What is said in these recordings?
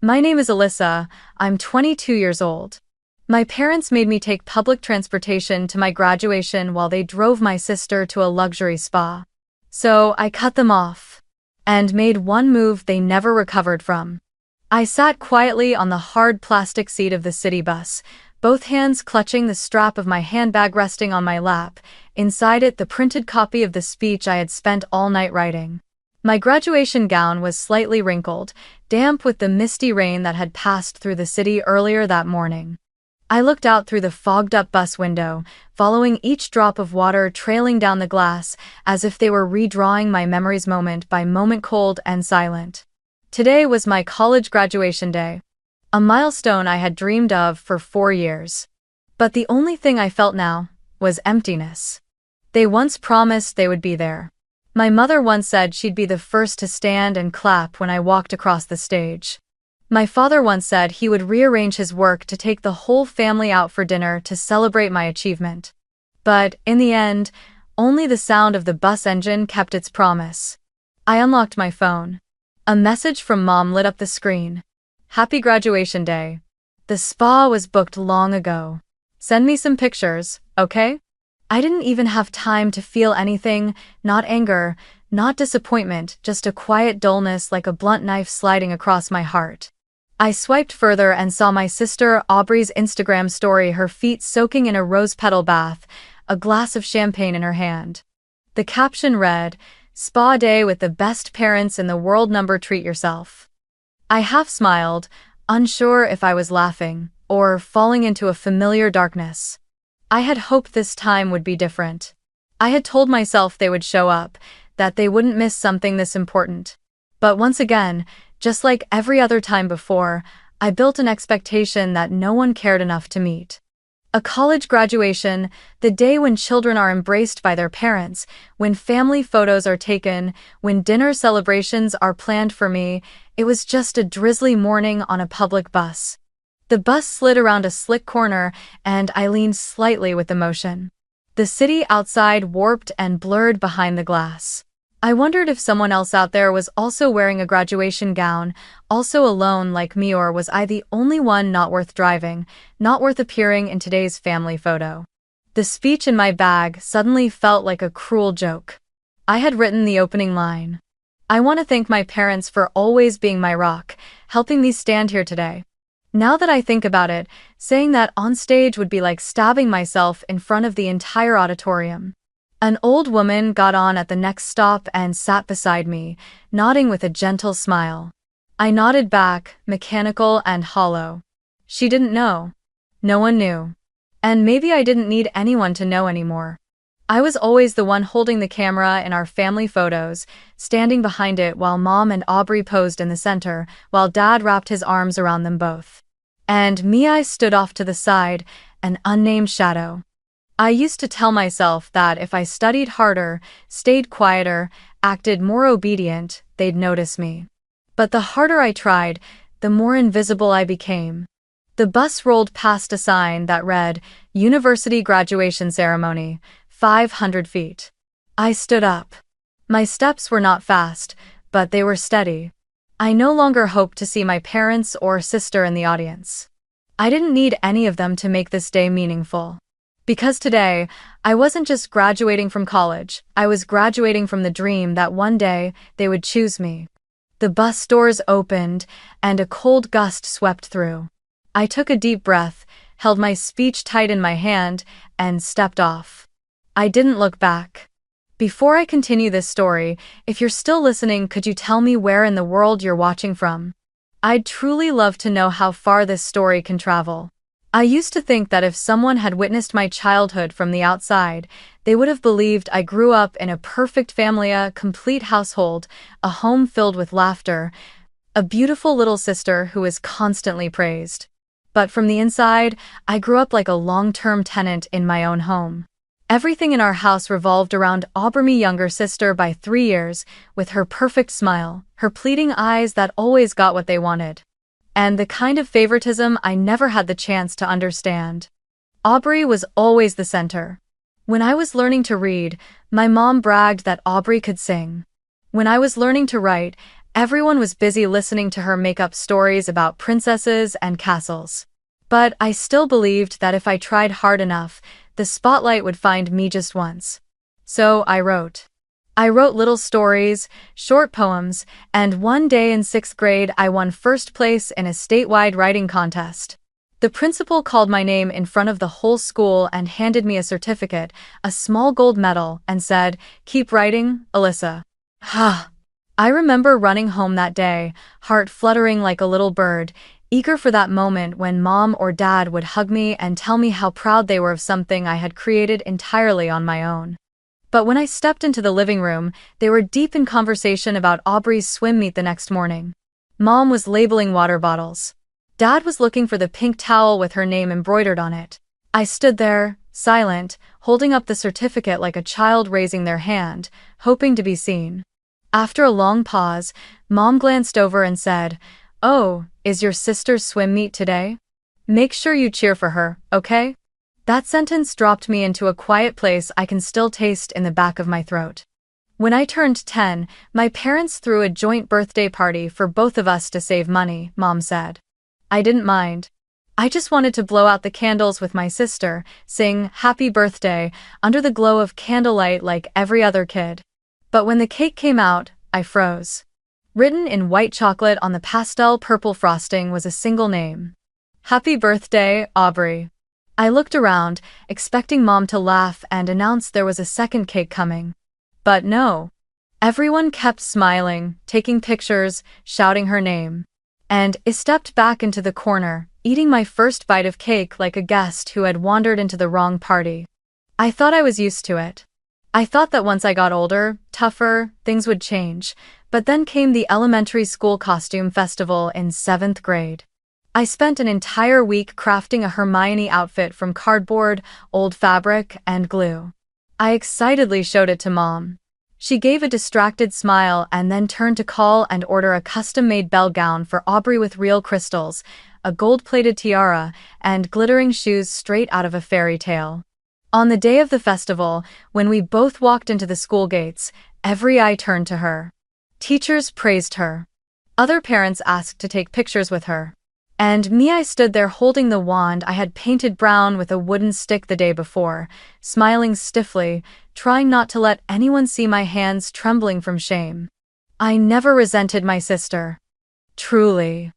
My name is Alyssa. I'm 22 years old. My parents made me take public transportation to my graduation while they drove my sister to a luxury spa. So I cut them off and made one move they never recovered from. I sat quietly on the hard plastic seat of the city bus, both hands clutching the strap of my handbag resting on my lap, inside it the printed copy of the speech I had spent all night writing. My graduation gown was slightly wrinkled, damp with the misty rain that had passed through the city earlier that morning. I looked out through the fogged-up bus window, following each drop of water trailing down the glass, as if they were redrawing my memories moment by moment, cold and silent. Today was my college graduation day, a milestone I had dreamed of for 4 years. But the only thing I felt now was emptiness. They once promised they would be there. My mother once said she'd be the first to stand and clap when I walked across the stage. My father once said he would rearrange his work to take the whole family out for dinner to celebrate my achievement. But, in the end, only the sound of the bus engine kept its promise. I unlocked my phone. A message from Mom lit up the screen. Happy graduation day. The spa was booked long ago. Send me some pictures, okay? I didn't even have time to feel anything, not anger, not disappointment, just a quiet dullness like a blunt knife sliding across my heart. I swiped further and saw my sister Aubrey's Instagram story, her feet soaking in a rose petal bath, a glass of champagne in her hand. The caption read, "Spa day with the best parents in the world. Treat yourself." I half smiled, unsure if I was laughing or falling into a familiar darkness. I had hoped this time would be different. I had told myself they would show up, that they wouldn't miss something this important. But once again, just like every other time before, I built an expectation that no one cared enough to meet. A college graduation, the day when children are embraced by their parents, when family photos are taken, when dinner celebrations are planned for me, it was just a drizzly morning on a public bus. The bus slid around a slick corner, and I leaned slightly with emotion. The city outside warped and blurred behind the glass. I wondered if someone else out there was also wearing a graduation gown, also alone like me, or was I the only one not worth driving, not worth appearing in today's family photo. The speech in my bag suddenly felt like a cruel joke. I had written the opening line. "I want to thank my parents for always being my rock, helping me stand here today." Now that I think about it, saying that on stage would be like stabbing myself in front of the entire auditorium. An old woman got on at the next stop and sat beside me, nodding with a gentle smile. I nodded back, mechanical and hollow. She didn't know. No one knew. And maybe I didn't need anyone to know anymore. I was always the one holding the camera in our family photos, standing behind it while Mom and Aubrey posed in the center, while Dad wrapped his arms around them both. And me, I stood off to the side, an unnamed shadow. I used to tell myself that if I studied harder, stayed quieter, acted more obedient, they'd notice me. But the harder I tried, the more invisible I became. The bus rolled past a sign that read, "University Graduation Ceremony, 500 feet. I stood up. My steps were not fast, but they were steady. I no longer hoped to see my parents or sister in the audience. I didn't need any of them to make this day meaningful. Because today, I wasn't just graduating from college, I was graduating from the dream that one day they would choose me. The bus doors opened, and a cold gust swept through. I took a deep breath, held my speech tight in my hand, and stepped off. I didn't look back. Before I continue this story, if you're still listening, could you tell me where in the world you're watching from? I'd truly love to know how far this story can travel. I used to think that if someone had witnessed my childhood from the outside, they would have believed I grew up in a perfect family, a complete household, a home filled with laughter, a beautiful little sister who is constantly praised. But from the inside, I grew up like a long-term tenant in my own home. Everything in our house revolved around Aubrey, younger sister by 3 years, with her perfect smile, her pleading eyes that always got what they wanted, and the kind of favoritism I never had the chance to understand. Aubrey was always the center. When I was learning to read, my mom bragged that Aubrey could sing. When I was learning to write, Everyone was busy listening to her make up stories about princesses and castles. But I still believed that if I tried hard enough, the spotlight would find me just once. So I wrote. I wrote little stories, short poems, and one day in 6th grade I won first place in a statewide writing contest. The principal called my name in front of the whole school and handed me a certificate, a small gold medal, and said, "Keep writing, Alyssa." I remember running home that day, heart fluttering like a little bird, eager for that moment when Mom or Dad would hug me and tell me how proud they were of something I had created entirely on my own. But when I stepped into the living room, they were deep in conversation about Aubrey's swim meet the next morning. Mom was labeling water bottles. Dad was looking for the pink towel with her name embroidered on it. I stood there, silent, holding up the certificate like a child raising their hand, hoping to be seen. After a long pause, Mom glanced over and said, "Oh, is your sister's swim meet today? Make sure you cheer for her, okay?" That sentence dropped me into a quiet place I can still taste in the back of my throat. When I turned 10, my parents threw a joint birthday party for both of us to save money, Mom said. I didn't mind. I just wanted to blow out the candles with my sister, sing "Happy Birthday" under the glow of candlelight like every other kid. But when the cake came out, I froze. Written in white chocolate on the pastel purple frosting was a single name. "Happy birthday, Aubrey." I looked around, expecting Mom to laugh and announce there was a second cake coming. But no. Everyone kept smiling, taking pictures, shouting her name. And I stepped back into the corner, eating my first bite of cake like a guest who had wandered into the wrong party. I thought I was used to it. I thought that once I got older, tougher, things would change, but then came the elementary school costume festival in 7th grade. I spent an entire week crafting a Hermione outfit from cardboard, old fabric, and glue. I excitedly showed it to Mom. She gave a distracted smile and then turned to call and order a custom-made bell gown for Aubrey with real crystals, a gold-plated tiara, and glittering shoes straight out of a fairy tale. On the day of the festival, when we both walked into the school gates, every eye turned to her. Teachers praised her. Other parents asked to take pictures with her. And me, I stood there holding the wand I had painted brown with a wooden stick the day before, smiling stiffly, trying not to let anyone see my hands trembling from shame. I never resented my sister. Truly.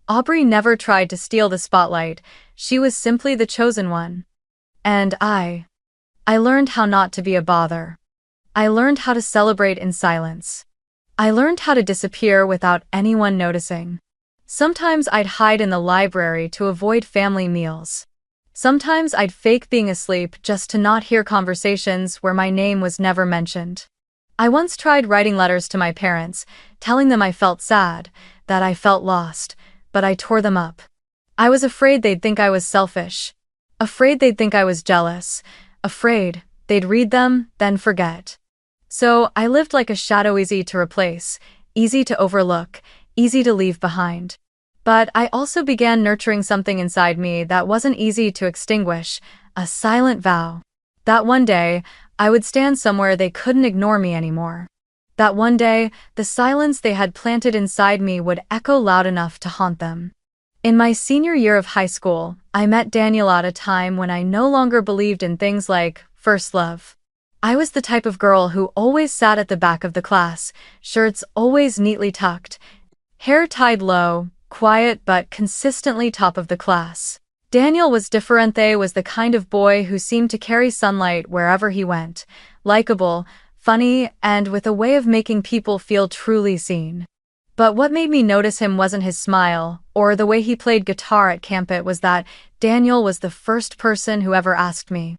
Aubrey never tried to steal the spotlight, she was simply the chosen one. And I learned how not to be a bother. I learned how to celebrate in silence. I learned how to disappear without anyone noticing. Sometimes I'd hide in the library to avoid family meals. Sometimes I'd fake being asleep just to not hear conversations where my name was never mentioned. I once tried writing letters to my parents, telling them I felt sad, that I felt lost, but I tore them up. I was afraid they'd think I was selfish. Afraid they'd think I was jealous. Afraid they'd read them, then forget. So I lived like a shadow, easy to replace, easy to overlook, easy to leave behind. But I also began nurturing something inside me that wasn't easy to extinguish, a silent vow. That one day, I would stand somewhere they couldn't ignore me anymore. That one day, the silence they had planted inside me would echo loud enough to haunt them. In my senior year of high school, I met Daniel at a time when I no longer believed in things like first love. I was the type of girl who always sat at the back of the class, shirts always neatly tucked, hair tied low, quiet but consistently top of the class. Daniel was different. They was the kind of boy who seemed to carry sunlight wherever he went, likable, funny, and with a way of making people feel truly seen. But what made me notice him wasn't his smile, or the way he played guitar at camp. It was that Daniel was the first person who ever asked me,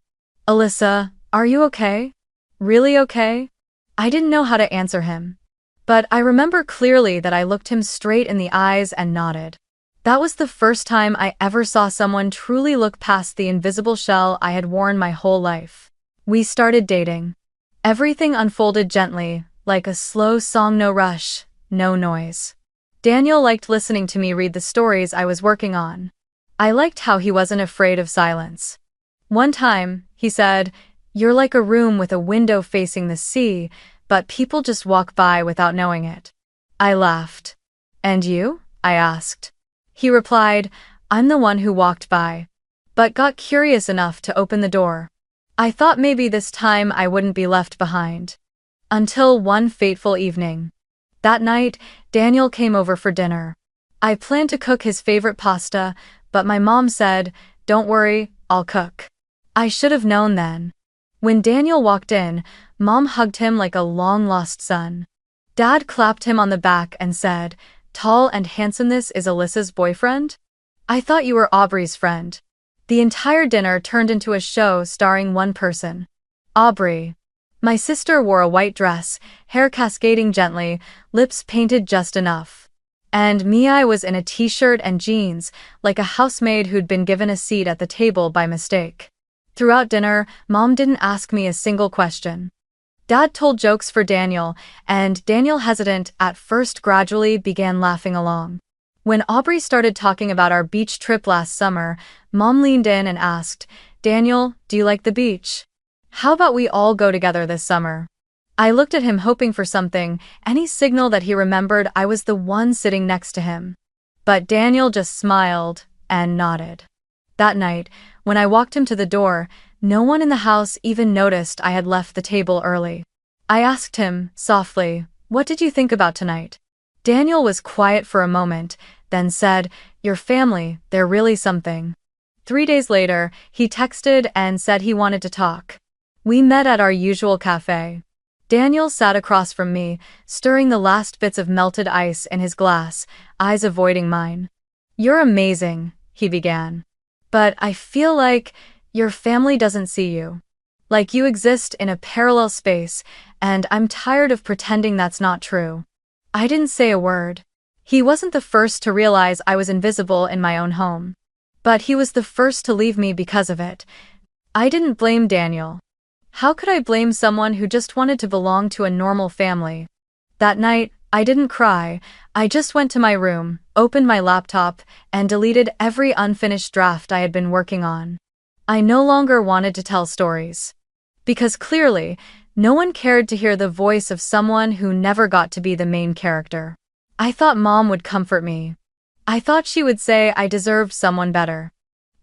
"Alyssa, are you okay? Really okay?" I didn't know how to answer him. But I remember clearly that I looked him straight in the eyes and nodded. That was the first time I ever saw someone truly look past the invisible shell I had worn my whole life. We started dating. Everything unfolded gently, like a slow song, no rush, no noise. Daniel liked listening to me read the stories I was working on. I liked how he wasn't afraid of silence. One time, he said, "You're like a room with a window facing the sea, but people just walk by without knowing it." I laughed. And you? I asked. He replied, I'm the one who walked by, but got curious enough to open the door. I thought maybe this time I wouldn't be left behind. Until one fateful evening. That night, Daniel came over for dinner. I planned to cook his favorite pasta, but my mom said, don't worry, I'll cook. I should have known then. When Daniel walked in, Mom hugged him like a long-lost son. Dad clapped him on the back and said, tall and handsome, this is Alyssa's boyfriend? I thought you were Aubrey's friend. The entire dinner turned into a show starring one person. Aubrey. My sister wore a white dress, hair cascading gently, lips painted just enough. And me, I was in a t-shirt and jeans, like a housemaid who'd been given a seat at the table by mistake. Throughout dinner, Mom didn't ask me a single question. Dad told jokes for Daniel, and Daniel, hesitant at first, gradually began laughing along. When Aubrey started talking about our beach trip last summer, Mom leaned in and asked, Daniel, do you like the beach? How about we all go together this summer? I looked at him hoping for something, any signal that he remembered I was the one sitting next to him. But Daniel just smiled and nodded. That night, when I walked him to the door, no one in the house even noticed I had left the table early. I asked him, softly, what did you think about tonight? Daniel was quiet for a moment, then said, your family, they're really something. 3 days later, he texted and said he wanted to talk. We met at our usual cafe. Daniel sat across from me, stirring the last bits of melted ice in his glass, eyes avoiding mine. You're amazing, he began. But I feel like your family doesn't see you. Like you exist in a parallel space, and I'm tired of pretending that's not true. I didn't say a word. He wasn't the first to realize I was invisible in my own home. But he was the first to leave me because of it. I didn't blame Daniel. How could I blame someone who just wanted to belong to a normal family? That night, I didn't cry. I just went to my room, opened my laptop, and deleted every unfinished draft I had been working on. I no longer wanted to tell stories. Because clearly, no one cared to hear the voice of someone who never got to be the main character. I thought Mom would comfort me. I thought she would say I deserved someone better.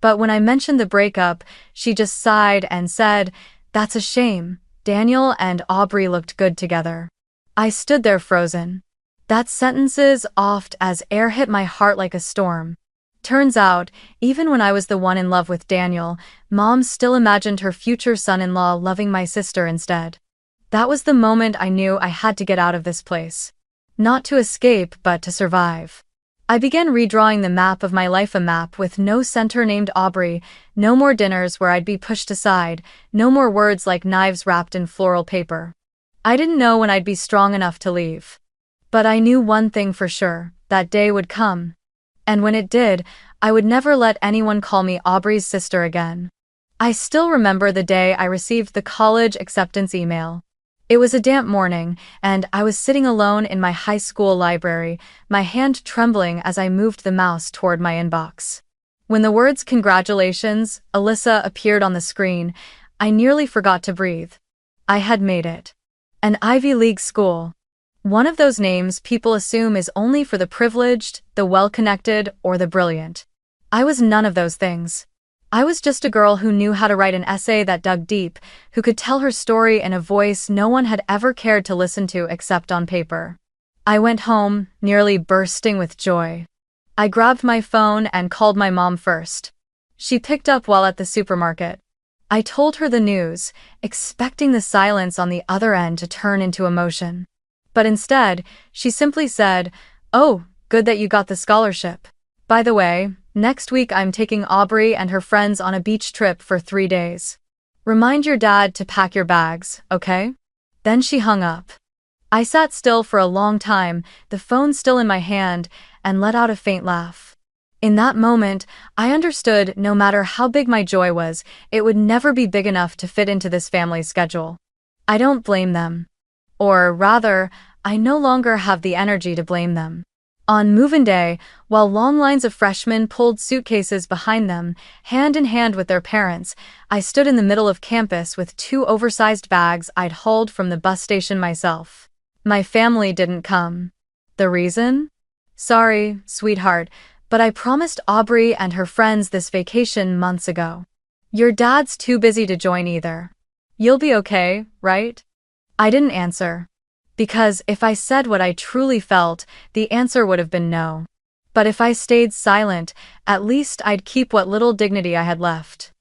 But when I mentioned the breakup, she just sighed and said, that's a shame. Daniel and Aubrey looked good together. I stood there frozen. That sentences oft as air hit my heart like a storm. Turns out, even when I was the one in love with Daniel, Mom still imagined her future son-in-law loving my sister instead. That was the moment I knew I had to get out of this place. Not to escape, but to survive. I began redrawing the map of my life, a map with no center named Aubrey, no more dinners where I'd be pushed aside, no more words like knives wrapped in floral paper. I didn't know when I'd be strong enough to leave. But I knew one thing for sure, that day would come. And when it did, I would never let anyone call me Aubrey's sister again. I still remember the day I received the college acceptance email. It was a damp morning, and I was sitting alone in my high school library, my hand trembling as I moved the mouse toward my inbox. When the words "Congratulations, Alyssa" appeared on the screen, I nearly forgot to breathe. I had made it. An Ivy League school. One of those names people assume is only for the privileged, the well-connected, or the brilliant. I was none of those things. I was just a girl who knew how to write an essay that dug deep, who could tell her story in a voice no one had ever cared to listen to except on paper. I went home, nearly bursting with joy. I grabbed my phone and called my mom first. She picked up while at the supermarket. I told her the news, expecting the silence on the other end to turn into emotion. But instead, she simply said, "Oh, good that you got the scholarship. By the way, next week I'm taking Aubrey and her friends on a beach trip for 3 days. Remind your dad to pack your bags, okay?" Then she hung up. I sat still for a long time, the phone still in my hand, and let out a faint laugh. In that moment, I understood no matter how big my joy was, it would never be big enough to fit into this family's schedule. I don't blame them. Or rather, I no longer have the energy to blame them. On move-in day, while long lines of freshmen pulled suitcases behind them, hand in hand with their parents, I stood in the middle of campus with 2 oversized bags I'd hauled from the bus station myself. My family didn't come. The reason? Sorry, sweetheart, but I promised Aubrey and her friends this vacation months ago. Your dad's too busy to join either. You'll be okay, right? I didn't answer. Because if I said what I truly felt, the answer would have been no. But if I stayed silent, at least I'd keep what little dignity I had left.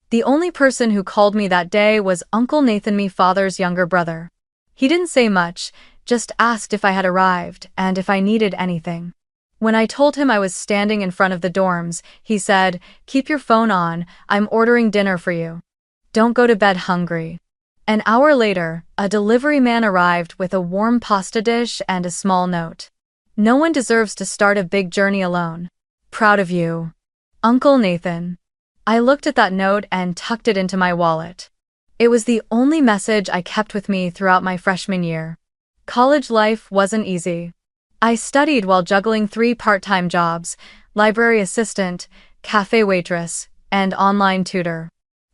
The only person who called me that day was Uncle Nathan, my father's younger brother. He didn't say much, just asked if I had arrived and if I needed anything. When I told him I was standing in front of the dorms, he said, "Keep your phone on, I'm ordering dinner for you. Don't go to bed hungry." An hour later, a delivery man arrived with a warm pasta dish and a small note. "No one deserves to start a big journey alone. Proud of you, Uncle Nathan." I looked at that note and tucked it into my wallet. It was the only message I kept with me throughout my freshman year. College life wasn't easy. I studied while juggling 3 part-time jobs: library assistant, cafe waitress, and online tutor.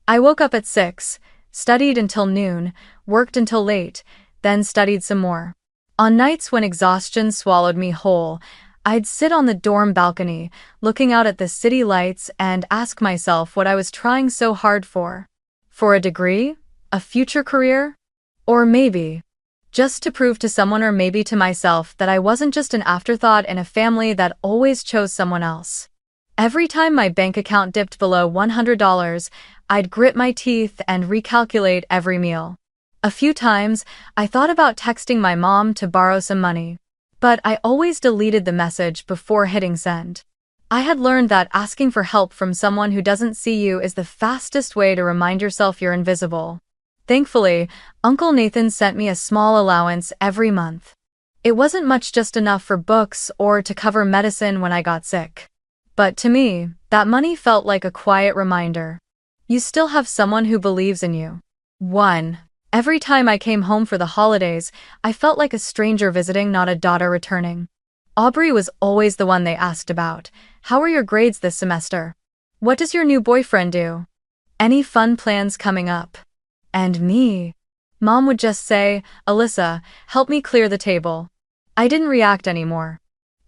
I woke up at 6, studied until noon, worked until late, then studied some more. On nights when exhaustion swallowed me whole, I'd sit on the dorm balcony, looking out at the city lights and ask myself what I was trying so hard for. For a degree? A future career? Or maybe just to prove to someone, or maybe to myself, that I wasn't just an afterthought in a family that always chose someone else. Every time my bank account dipped below $100, I'd grit my teeth and recalculate every meal. A few times, I thought about texting my mom to borrow some money. But I always deleted the message before hitting send. I had learned that asking for help from someone who doesn't see you is the fastest way to remind yourself you're invisible. Thankfully, Uncle Nathan sent me a small allowance every month. It wasn't much, just enough for books or to cover medicine when I got sick. But to me, that money felt like a quiet reminder. You still have someone who believes in you. 1. Every time I came home for the holidays, I felt like a stranger visiting, not a daughter returning. Aubrey was always the one they asked about. "How are your grades this semester? What does your new boyfriend do? Any fun plans coming up?" And me? Mom would just say, "Alyssa, help me clear the table." I didn't react anymore.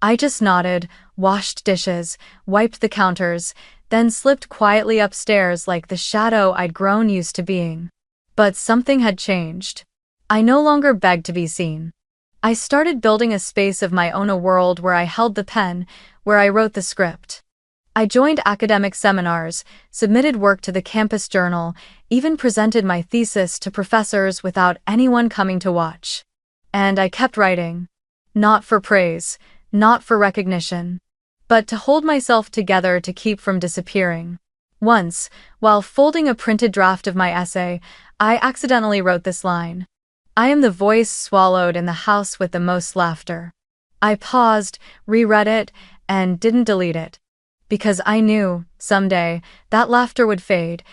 I just nodded, washed dishes, wiped the counters, then slipped quietly upstairs like the shadow I'd grown used to being. But something had changed. I no longer begged to be seen. I started building a space of my own, a world where I held the pen, where I wrote the script. I joined academic seminars, submitted work to the campus journal, even presented my thesis to professors without anyone coming to watch. And I kept writing. Not for praise, not for recognition, but to hold myself together, to keep from disappearing. Once, while folding a printed draft of my essay, I accidentally wrote this line: "I am the voice swallowed in the house with the most laughter." I paused, reread it, and didn't delete it. Because I knew, someday, that laughter would fade,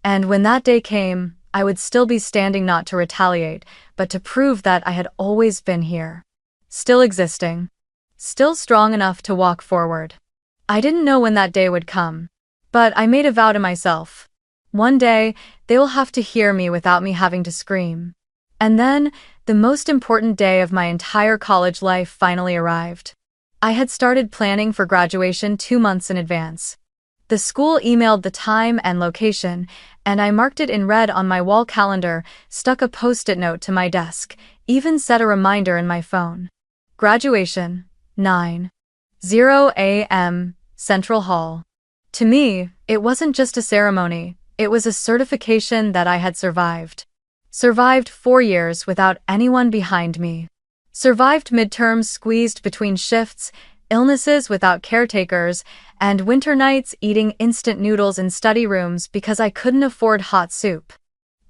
and when that day came, I would still be standing, not to retaliate, but to prove that I had always been here. Still existing. Still strong enough to walk forward. I didn't know when that day would come. But I made a vow to myself. One day, they will have to hear me without me having to scream. And then, the most important day of my entire college life finally arrived. I had started planning for graduation 2 months in advance. The school emailed the time and location, and I marked it in red on my wall calendar, stuck a post-it note to my desk, even set a reminder in my phone. Graduation, 9:00 a.m., Central Hall. To me, it wasn't just a ceremony, it was a certification that I had survived. Survived 4 years without anyone behind me. Survived midterms squeezed between shifts, illnesses without caretakers, and winter nights eating instant noodles in study rooms because I couldn't afford hot soup.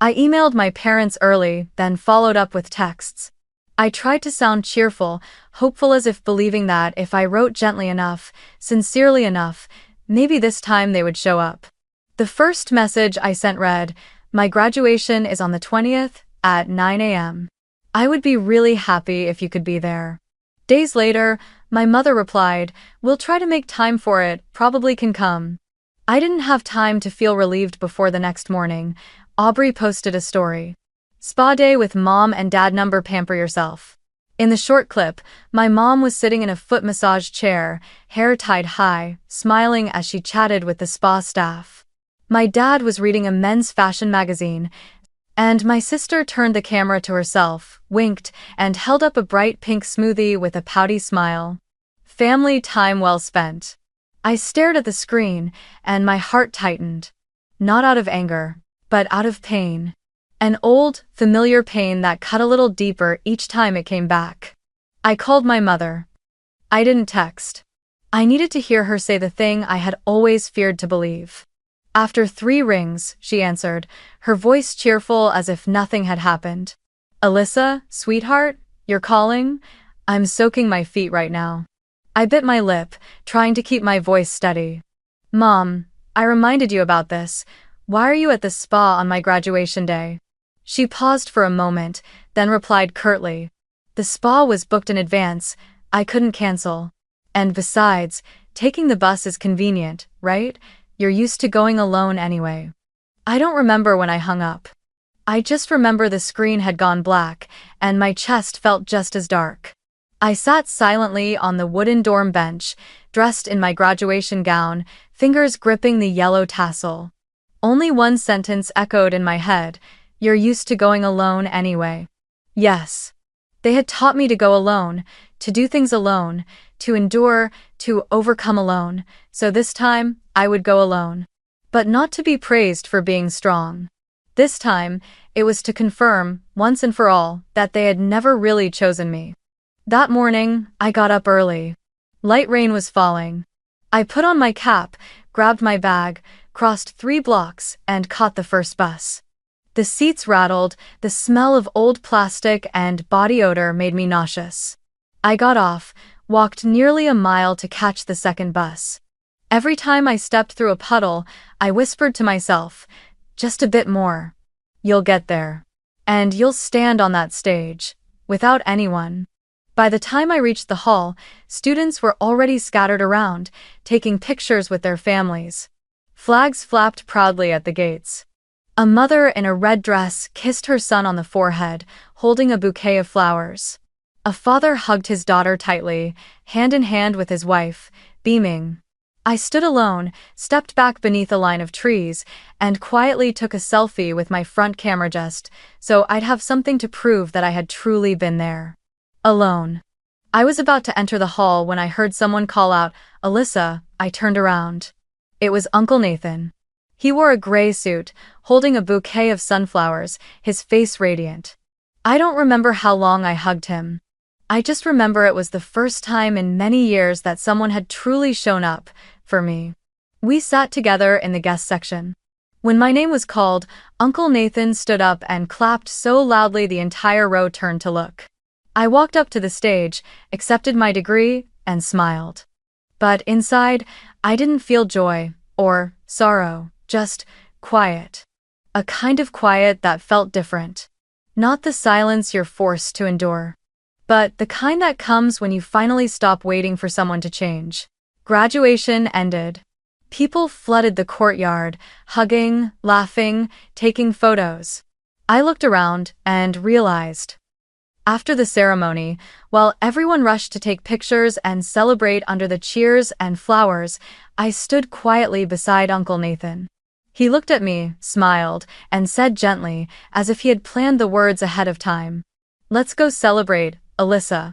I emailed my parents early, then followed up with texts. I tried to sound cheerful, hopeful, as if believing that if I wrote gently enough, sincerely enough, maybe this time they would show up. The first message I sent read, "My graduation is on the 20th, at 9 a.m. I would be really happy if you could be there." Days later, my mother replied, "We'll try to make time for it, probably can come." I didn't have time to feel relieved before the next morning. Aubrey posted a story. "Spa day with mom and dad, number, pamper yourself." In the short clip, my mom was sitting in a foot massage chair, hair tied high, smiling as she chatted with the spa staff. My dad was reading a men's fashion magazine, and my sister turned the camera to herself, winked, and held up a bright pink smoothie with a pouty smile. Family time well spent. I stared at the screen, and my heart tightened. Not out of anger, but out of pain. An old, familiar pain that cut a little deeper each time it came back. I called my mother. I didn't text. I needed to hear her say the thing I had always feared to believe. After 3 rings, she answered, her voice cheerful as if nothing had happened. Alyssa, sweetheart, you're calling? I'm soaking my feet right now. I bit my lip, trying to keep my voice steady. Mom, I reminded you about this. Why are you at the spa on my graduation day? She paused for a moment, then replied curtly. The spa was booked in advance. I couldn't cancel. And besides, taking the bus is convenient, right? You're used to going alone anyway. I don't remember when I hung up. I just remember the screen had gone black, and my chest felt just as dark. I sat silently on the wooden dorm bench, dressed in my graduation gown, fingers gripping the yellow tassel. Only one sentence echoed in my head. You're used to going alone anyway. Yes. They had taught me to go alone, to do things alone, to endure, to overcome alone, so this time, I would go alone. But not to be praised for being strong. This time, it was to confirm, once and for all, that they had never really chosen me. That morning, I got up early. Light rain was falling. I put on my cap, grabbed my bag, crossed 3 blocks, and caught the first bus. The seats rattled, the smell of old plastic and body odor made me nauseous. I got off, walked nearly a mile to catch the second bus. Every time I stepped through a puddle, I whispered to myself, just a bit more. You'll get there. And you'll stand on that stage, without anyone. By the time I reached the hall, students were already scattered around, taking pictures with their families. Flags flapped proudly at the gates. A mother in a red dress kissed her son on the forehead, holding a bouquet of flowers. A father hugged his daughter tightly, hand in hand with his wife, beaming. I stood alone, stepped back beneath a line of trees, and quietly took a selfie with my front camera just so I'd have something to prove that I had truly been there. Alone. I was about to enter the hall when I heard someone call out, Alyssa. I turned around. It was Uncle Nathan. He wore a gray suit, holding a bouquet of sunflowers, his face radiant. I don't remember how long I hugged him. I just remember it was the first time in many years that someone had truly shown up for me. We sat together in the guest section. When my name was called, Uncle Nathan stood up and clapped so loudly the entire row turned to look. I walked up to the stage, accepted my degree, and smiled. But inside, I didn't feel joy or sorrow, just quiet. A kind of quiet that felt different. Not the silence you're forced to endure, but the kind that comes when you finally stop waiting for someone to change. Graduation ended. People flooded the courtyard, hugging, laughing, taking photos. I looked around and realized. After the ceremony, while everyone rushed to take pictures and celebrate under the cheers and flowers, I stood quietly beside Uncle Nathan. He looked at me, smiled, and said gently, as if he had planned the words ahead of time. Let's go celebrate, Alyssa.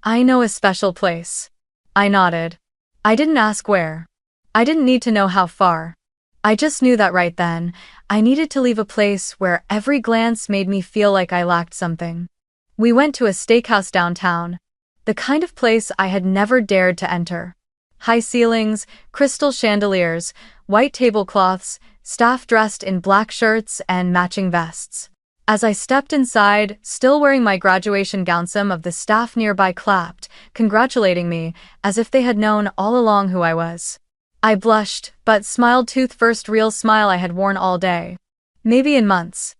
I know a special place. I nodded. I didn't ask where. I didn't need to know how far. I just knew that right then, I needed to leave a place where every glance made me feel like I lacked something. We went to a steakhouse downtown, the kind of place I had never dared to enter. High ceilings, crystal chandeliers, white tablecloths, staff dressed in black shirts and matching vests. As I stepped inside, still wearing my graduation gown, some of the staff nearby clapped, congratulating me, as if they had known all along who I was. I blushed, but smiled, first real smile I had worn all day. Maybe in months.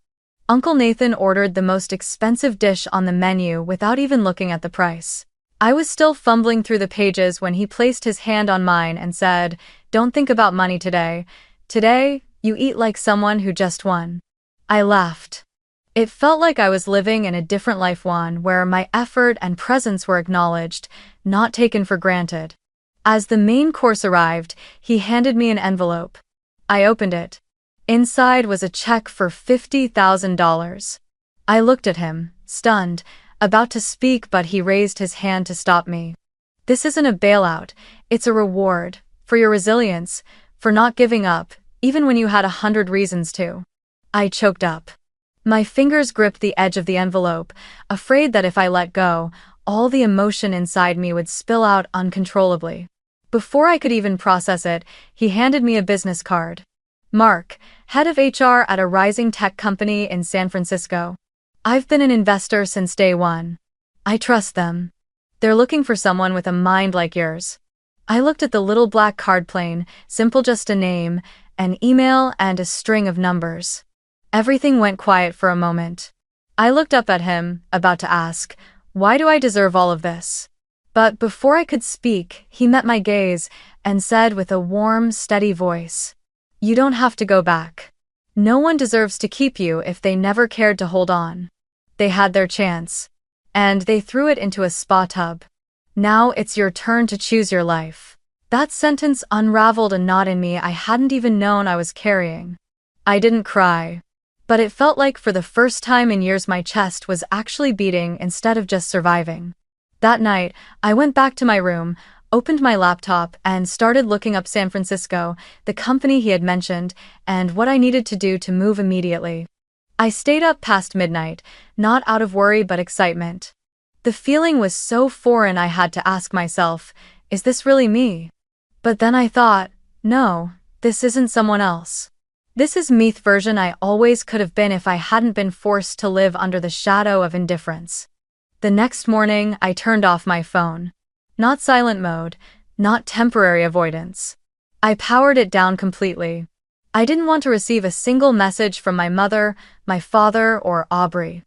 Uncle Nathan ordered the most expensive dish on the menu without even looking at the price. I was still fumbling through the pages when he placed his hand on mine and said, "Don't think about money today. Today, you eat like someone who just won." I laughed. It felt like I was living in a different life, one where my effort and presence were acknowledged, not taken for granted. As the main course arrived, he handed me an envelope. I opened it. Inside was a check for $50,000. I looked at him, stunned, about to speak, but he raised his hand to stop me. This isn't a bailout, it's a reward, for your resilience, for not giving up, even when you had 100 reasons to. I choked up. My fingers gripped the edge of the envelope, afraid that if I let go, all the emotion inside me would spill out uncontrollably. Before I could even process it, he handed me a business card. Mark, head of HR at a rising tech company in San Francisco. I've been an investor since day one. I trust them. They're looking for someone with a mind like yours. I looked at the little black card, plain, simple, just a name, an email, and a string of numbers. Everything went quiet for a moment. I looked up at him, about to ask, why do I deserve all of this? But before I could speak, he met my gaze and said with a warm, steady voice, you don't have to go back. No one deserves to keep you if they never cared to hold on. They had their chance. And they threw it into a spa tub. Now it's your turn to choose your life. That sentence unraveled a knot in me I hadn't even known I was carrying. I didn't cry. But it felt like for the first time in years my chest was actually beating instead of just surviving. That night, I went back to my room, opened my laptop, and started looking up San Francisco, the company he had mentioned, and what I needed to do to move immediately. I stayed up past midnight, not out of worry but excitement. The feeling was so foreign I had to ask myself, is this really me? But then I thought, no, this isn't someone else. This is me, the version I always could have been if I hadn't been forced to live under the shadow of indifference. The next morning, I turned off my phone. Not silent mode, not temporary avoidance. I powered it down completely. I didn't want to receive a single message from my mother, my father, or Aubrey.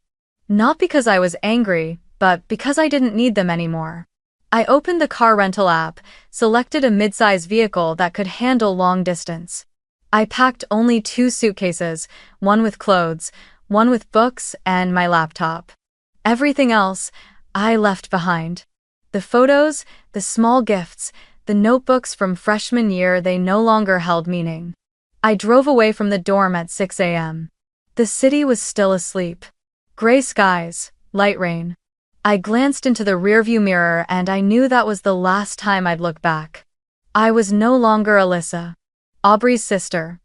Not because I was angry, but because I didn't need them anymore. I opened the car rental app, selected a mid-size vehicle that could handle long distance. I packed only 2 suitcases, one with clothes, one with books, and my laptop. Everything else, I left behind. The photos, the small gifts, the notebooks from freshman year, they no longer held meaning. I drove away from the dorm at 6 a.m. The city was still asleep. Gray skies, light rain. I glanced into the rearview mirror and I knew that was the last time I'd look back. I was no longer Alyssa, Aubrey's sister.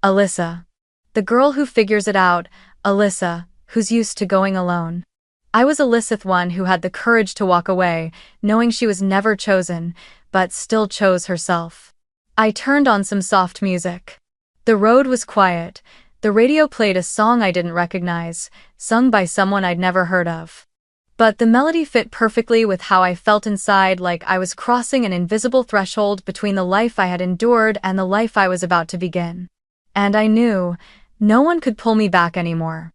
Alyssa, the girl who figures it out. Alyssa, who's used to going alone. I was Alyssa, one who had the courage to walk away, knowing she was never chosen, but still chose herself. I turned on some soft music. The road was quiet. The radio played a song I didn't recognize, sung by someone I'd never heard of. But the melody fit perfectly with how I felt inside, like I was crossing an invisible threshold between the life I had endured and the life I was about to begin. And I knew no one could pull me back anymore.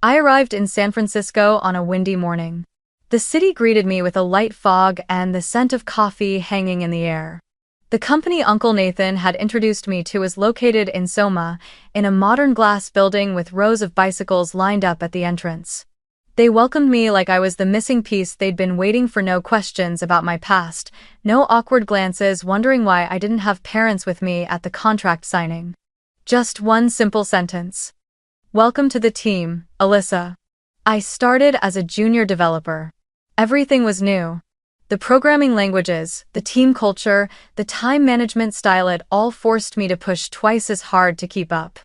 I arrived in San Francisco on a windy morning. The city greeted me with a light fog and the scent of coffee hanging in the air. The company Uncle Nathan had introduced me to was located in Soma, in a modern glass building with rows of bicycles lined up at the entrance. They welcomed me like I was the missing piece they'd been waiting for. No questions about my past, no awkward glances wondering why I didn't have parents with me at the contract signing. Just one simple sentence. Welcome to the team, Alyssa. I started as a junior developer. Everything was new. The programming languages, the team culture, the time management style, it all forced me to push twice as hard to keep up.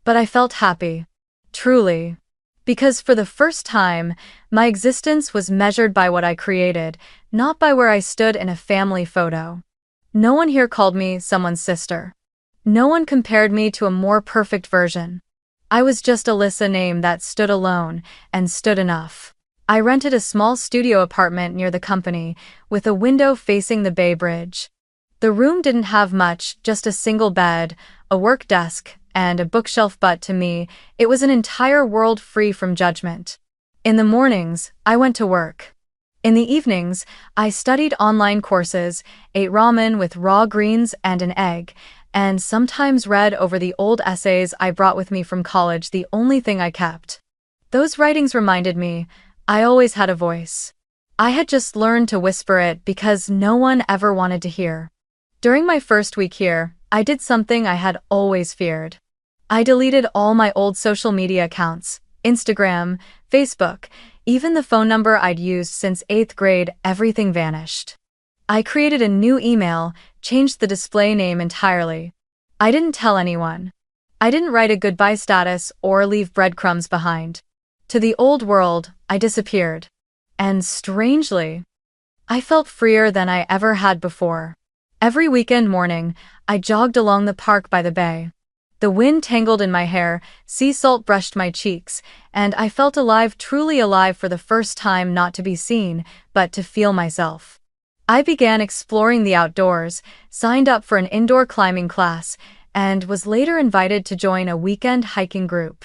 But I felt happy. Truly. Because for the first time, my existence was measured by what I created, not by where I stood in a family photo. No one here called me someone's sister. No one compared me to a more perfect version. I was just Alyssa, name that stood alone, and stood enough. I rented a small studio apartment near the company, with a window facing the Bay Bridge. The room didn't have much, just a single bed, a work desk, and a bookshelf, but to me, it was an entire world free from judgment. In the mornings, I went to work. In the evenings, I studied online courses, ate ramen with raw greens and an egg, and sometimes read over the old essays I brought with me from college, the only thing I kept. Those writings reminded me I always had a voice. I had just learned to whisper it because no one ever wanted to hear. During my first week here, I did something I had always feared. I deleted all my old social media accounts, Instagram, Facebook, even the phone number I'd used since 8th grade, everything vanished. I created a new email, changed the display name entirely. I didn't tell anyone. I didn't write a goodbye status or leave breadcrumbs behind. To the old world, I disappeared. And strangely, I felt freer than I ever had before. Every weekend morning, I jogged along the park by the bay. The wind tangled in my hair, sea salt brushed my cheeks, and I felt alive, truly alive for the first time, not to be seen, but to feel myself. I began exploring the outdoors, signed up for an indoor climbing class, and was later invited to join a weekend hiking group.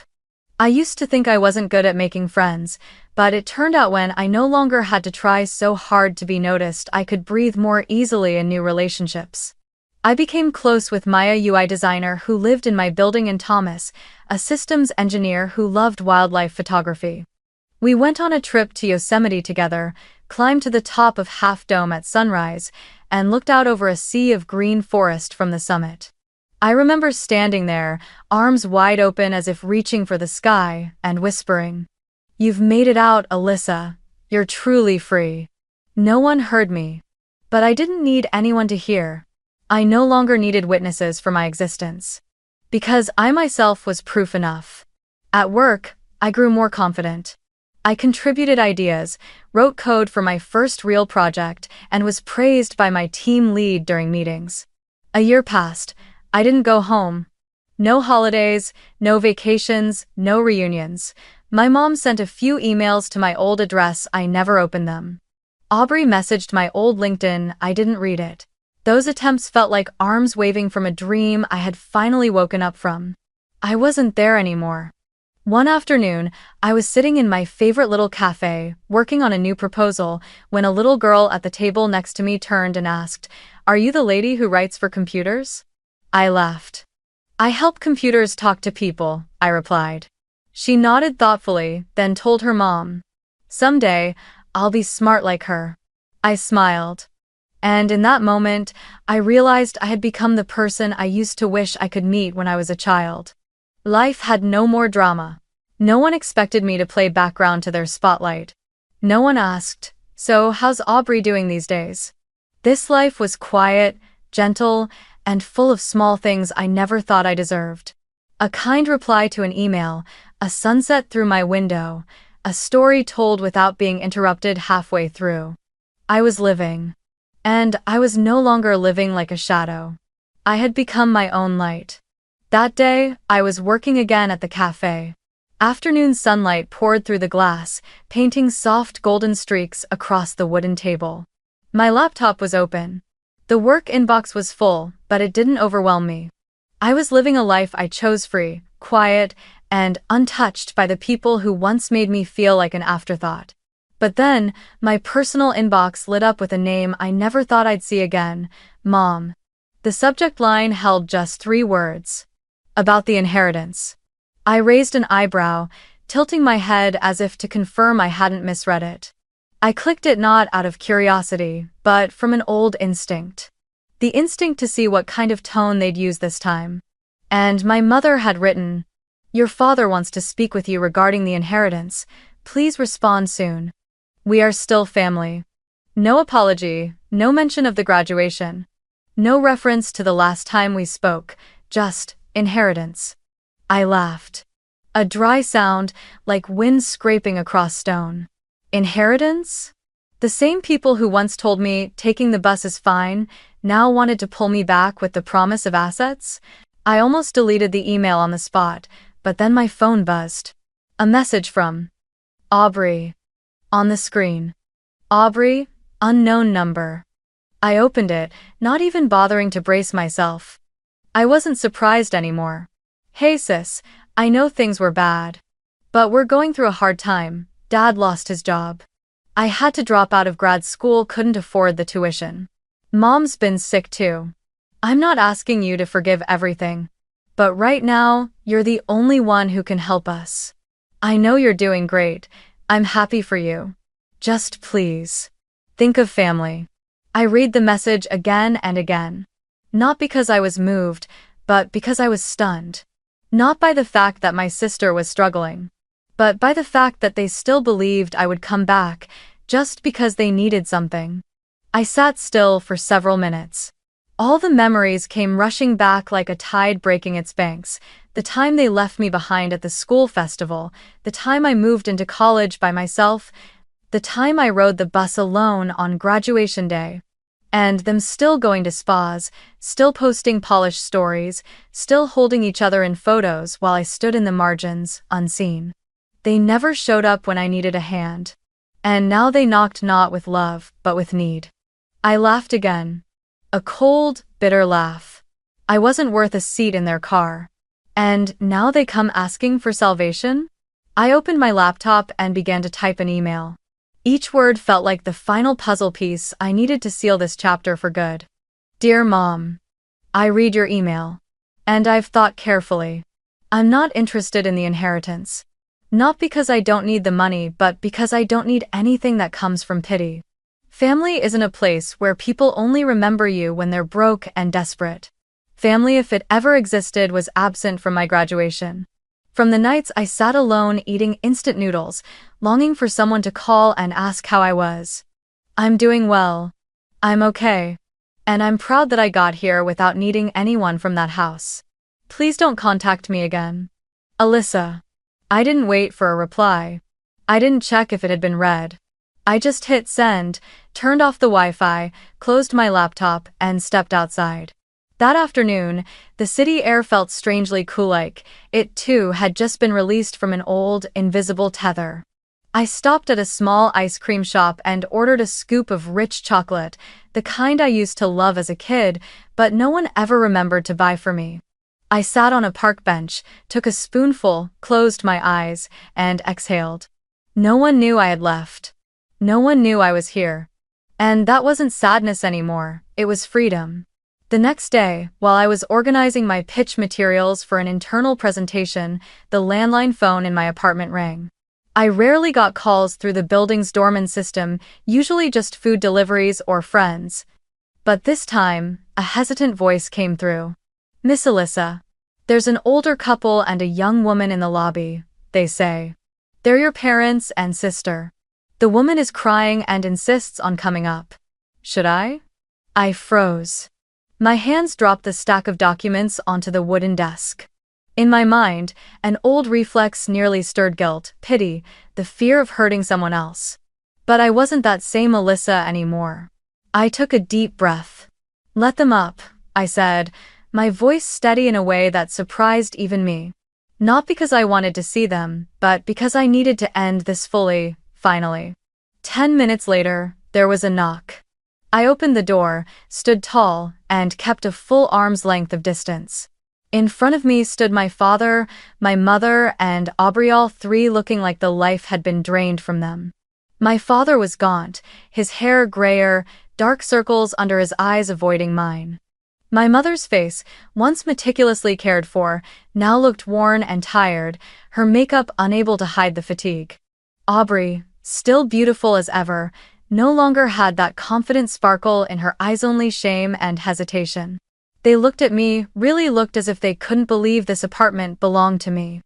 I used to think I wasn't good at making friends, but it turned out when I no longer had to try so hard to be noticed, I could breathe more easily in new relationships. I became close with Maya, UI designer who lived in my building, and Thomas, a systems engineer who loved wildlife photography. We went on a trip to Yosemite together, climbed to the top of Half Dome at sunrise, and looked out over a sea of green forest from the summit. I remember standing there, arms wide open as if reaching for the sky, and whispering, "You've made it out, Alyssa. You're truly free." No one heard me. But I didn't need anyone to hear. I no longer needed witnesses for my existence. Because I myself was proof enough. At work, I grew more confident. I contributed ideas, wrote code for my first real project, and was praised by my team lead during meetings. A year passed. I didn't go home. No holidays, no vacations, no reunions. My mom sent a few emails to my old address. I never opened them. Aubrey messaged my old LinkedIn. I didn't read it. Those attempts felt like arms waving from a dream I had finally woken up from. I wasn't there anymore. One afternoon, I was sitting in my favorite little cafe, working on a new proposal, when a little girl at the table next to me turned and asked, "Are you the lady who writes for computers?" I laughed. "I help computers talk to people," I replied. She nodded thoughtfully, then told her mom, "Someday, I'll be smart like her." I smiled. And in that moment, I realized I had become the person I used to wish I could meet when I was a child. Life had no more drama. No one expected me to play background to their spotlight. No one asked, "So how's Aubrey doing these days?" This life was quiet, gentle, and full of small things I never thought I deserved. A kind reply to an email, a sunset through my window, a story told without being interrupted halfway through. I was living. And I was no longer living like a shadow. I had become my own light. That day, I was working again at the cafe. Afternoon sunlight poured through the glass, painting soft golden streaks across the wooden table. My laptop was open. The work inbox was full, but it didn't overwhelm me. I was living a life I chose, free, quiet, and untouched by the people who once made me feel like an afterthought. But then, my personal inbox lit up with a name I never thought I'd see again, Mom. The subject line held just 3 words. About the inheritance. I raised an eyebrow, tilting my head as if to confirm I hadn't misread it. I clicked it not out of curiosity, but from an old instinct. The instinct to see what kind of tone they'd use this time. And my mother had written, "Your father wants to speak with you regarding the inheritance. Please respond soon. We are still family." No apology, no mention of the graduation. No reference to the last time we spoke, just inheritance. I laughed. A dry sound, like wind scraping across stone. Inheritance? The same people who once told me taking the bus is fine, now wanted to pull me back with the promise of assets? I almost deleted the email on the spot, but then my phone buzzed. A message from Aubrey. On the screen. Aubrey, unknown number. I opened it, not even bothering to brace myself. I wasn't surprised anymore. "Hey sis, I know things were bad. But we're going through a hard time. Dad lost his job. I had to drop out of grad school, couldn't afford the tuition. Mom's been sick too. I'm not asking you to forgive everything. But right now, you're the only one who can help us. I know you're doing great. I'm happy for you. Just please. Think of family. I read the message again and again. Not because I was moved, but because I was stunned. Not by the fact that my sister was struggling, but by the fact that they still believed I would come back, just because they needed something. I sat still for several minutes. All the memories came rushing back like a tide breaking its banks. The time they left me behind at the school festival, the time I moved into college by myself, the time I rode the bus alone on graduation day. And them still going to spas, still posting polished stories, still holding each other in photos while I stood in the margins, unseen. They never showed up when I needed a hand. And now they knocked not with love, but with need. I laughed again. A cold, bitter laugh. I wasn't worth a seat in their car. And now they come asking for salvation? I opened my laptop and began to type an email. Each word felt like the final puzzle piece I needed to seal this chapter for good. Dear Mom, I read your email. And I've thought carefully. I'm not interested in the inheritance. Not because I don't need the money, but because I don't need anything that comes from pity. Family isn't a place where people only remember you when they're broke and desperate. Family, if it ever existed, was absent from my graduation. From the nights I sat alone eating instant noodles, longing for someone to call and ask how I was. I'm doing well. I'm okay. And I'm proud that I got here without needing anyone from that house. Please don't contact me again. Alyssa. I didn't wait for a reply. I didn't check if it had been read. I just hit send, turned off the Wi-Fi, closed my laptop, and stepped outside. That afternoon, the city air felt strangely cool-like. It, too, had just been released from an old, invisible tether. I stopped at a small ice cream shop and ordered a scoop of rich chocolate, the kind I used to love as a kid, but no one ever remembered to buy for me. I sat on a park bench, took a spoonful, closed my eyes, and exhaled. No one knew I had left. No one knew I was here. And that wasn't sadness anymore, it was freedom. The next day, while I was organizing my pitch materials for an internal presentation, the landline phone in my apartment rang. I rarely got calls through the building's doorman system, usually just food deliveries or friends. But this time, a hesitant voice came through. Miss Alyssa, there's an older couple and a young woman in the lobby, they say. They're your parents and sister. The woman is crying and insists on coming up. Should I? I froze. My hands dropped the stack of documents onto the wooden desk. In my mind, an old reflex nearly stirred guilt, pity, the fear of hurting someone else. But I wasn't that same Alyssa anymore. I took a deep breath. Let them up, I said, my voice steady in a way that surprised even me. Not because I wanted to see them, but because I needed to end this fully, finally. 10 minutes later, there was a knock. I opened the door, stood tall, and kept a full arm's length of distance. In front of me stood my father, my mother, and Aubrey, all three looking like the life had been drained from them. My father was gaunt, his hair grayer, dark circles under his eyes avoiding mine. My mother's face, once meticulously cared for, now looked worn and tired, her makeup unable to hide the fatigue. Aubrey, still beautiful as ever, no longer had that confident sparkle in her eyes, only shame and hesitation. They looked at me, really looked as if they couldn't believe this apartment belonged to me.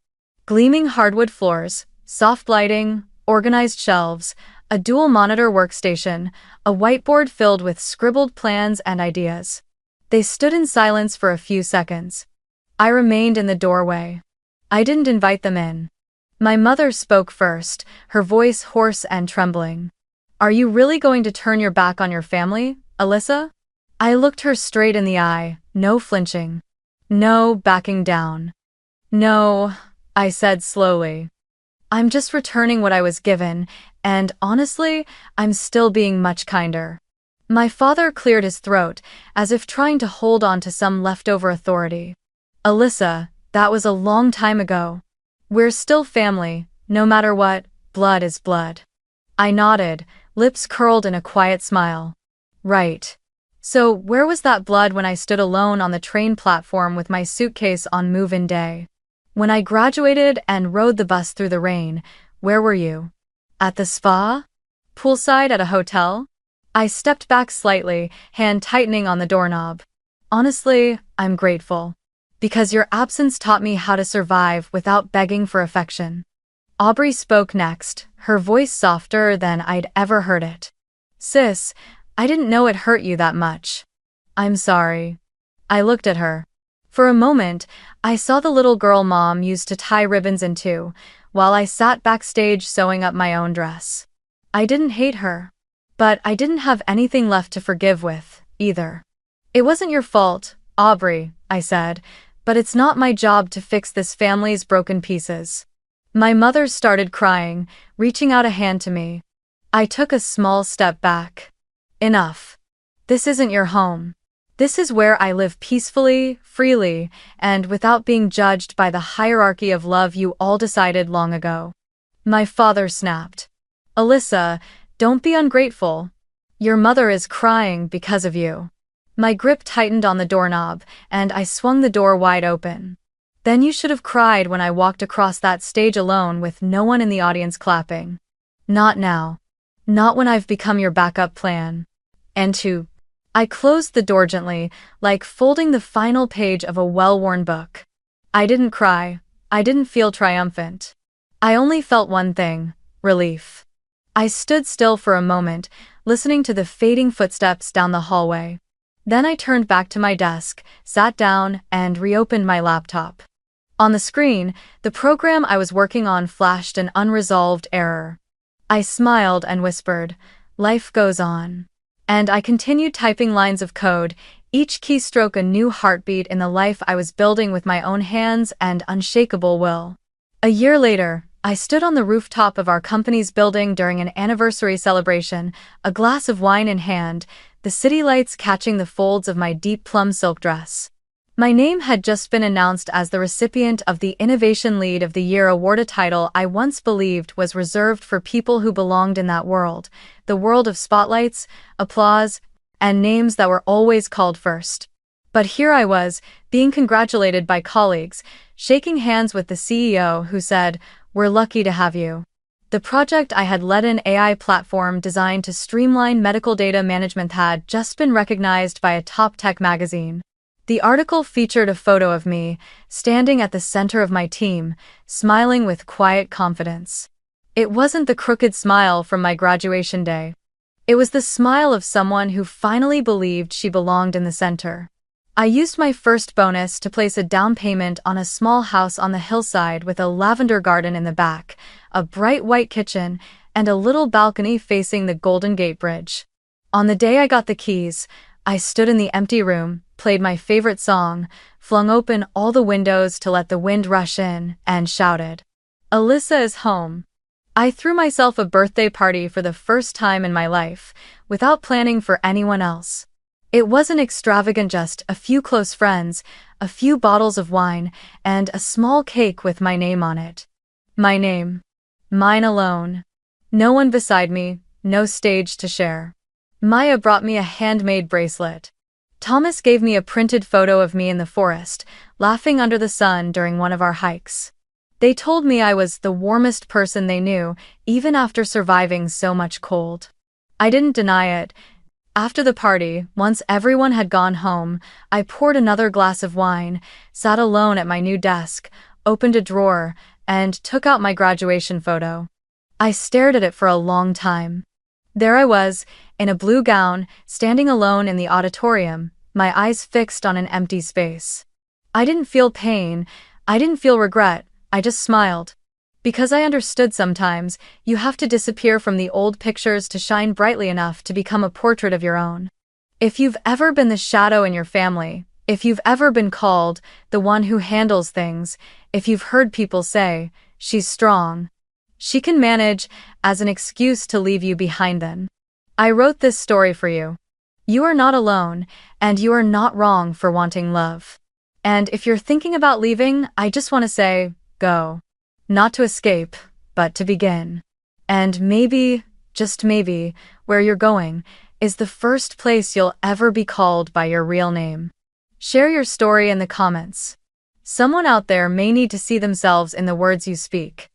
Gleaming hardwood floors, soft lighting, organized shelves, a dual-monitor workstation, a whiteboard filled with scribbled plans and ideas. They stood in silence for a few seconds. I remained in the doorway. I didn't invite them in. My mother spoke first, her voice hoarse and trembling. Are you really going to turn your back on your family, Alyssa? I looked her straight in the eye, no flinching. No backing down. No, I said slowly. I'm just returning what I was given, and honestly, I'm still being much kinder. My father cleared his throat, as if trying to hold on to some leftover authority. Alyssa, that was a long time ago. We're still family, no matter what, blood is blood. I nodded, lips curled in a quiet smile. Right. So, where was that blood when I stood alone on the train platform with my suitcase on move-in day? When I graduated and rode the bus through the rain, where were you? At the spa? Poolside at a hotel? I stepped back slightly, hand tightening on the doorknob. Honestly, I'm grateful. Because your absence taught me how to survive without begging for affection. Aubrey spoke next, her voice softer than I'd ever heard it. Sis, I didn't know it hurt you that much. I'm sorry. I looked at her. For a moment, I saw the little girl Mom used to tie ribbons into, while I sat backstage sewing up my own dress. I didn't hate her. But I didn't have anything left to forgive with, either. It wasn't your fault, Aubrey, I said, but it's not my job to fix this family's broken pieces. My mother started crying, reaching out a hand to me. I took a small step back. Enough. This isn't your home. This is where I live peacefully, freely, and without being judged by the hierarchy of love you all decided long ago. My father snapped. Alyssa, don't be ungrateful. Your mother is crying because of you. My grip tightened on the doorknob, and I swung the door wide open. Then you should have cried when I walked across that stage alone with no one in the audience clapping. Not now. Not when I've become your backup plan. And two. I closed the door gently, like folding the final page of a well-worn book. I didn't cry. I didn't feel triumphant. I only felt one thing: relief. I stood still for a moment, listening to the fading footsteps down the hallway. Then I turned back to my desk, sat down, and reopened my laptop. On the screen, the program I was working on flashed an unresolved error. I smiled and whispered, "Life goes on." And I continued typing lines of code, each keystroke a new heartbeat in the life I was building with my own hands and unshakable will. A year later, I stood on the rooftop of our company's building during an anniversary celebration, a glass of wine in hand, the city lights catching the folds of my deep plum silk dress. My name had just been announced as the recipient of the Innovation Lead of the Year award, a title I once believed was reserved for people who belonged in that world, the world of spotlights, applause, and names that were always called first. But here I was, being congratulated by colleagues, shaking hands with the CEO who said, "We're lucky to have you." The project I had led, an AI platform designed to streamline medical data management, had just been recognized by a top tech magazine. The article featured a photo of me, standing at the center of my team, smiling with quiet confidence. It wasn't the crooked smile from my graduation day. It was the smile of someone who finally believed she belonged in the center. I used my first bonus to place a down payment on a small house on the hillside with a lavender garden in the back, a bright white kitchen, and a little balcony facing the Golden Gate Bridge. On the day I got the keys, I stood in the empty room, played my favorite song, flung open all the windows to let the wind rush in, and shouted, "Alyssa is home." I threw myself a birthday party for the first time in my life, without planning for anyone else. It wasn't extravagant, just a few close friends, a few bottles of wine, and a small cake with my name on it. My name. Mine alone. No one beside me, no stage to share. Maya brought me a handmade bracelet. Thomas gave me a printed photo of me in the forest, laughing under the sun during one of our hikes. They told me I was the warmest person they knew, even after surviving so much cold. I didn't deny it. After the party, once everyone had gone home, I poured another glass of wine, sat alone at my new desk, opened a drawer, and took out my graduation photo. I stared at it for a long time. There I was, in a blue gown, standing alone in the auditorium, my eyes fixed on an empty space. I didn't feel pain, I didn't feel regret, I just smiled. Because I understood sometimes, you have to disappear from the old pictures to shine brightly enough to become a portrait of your own. If you've ever been the shadow in your family, if you've ever been called the one who handles things, if you've heard people say, "She's strong. She can manage," as an excuse to leave you behind, then I wrote this story for you. You are not alone, and you are not wrong for wanting love. And if you're thinking about leaving, I just want to say, go. Not to escape, but to begin. And maybe, just maybe, where you're going is the first place you'll ever be called by your real name. Share your story in the comments. Someone out there may need to see themselves in the words you speak.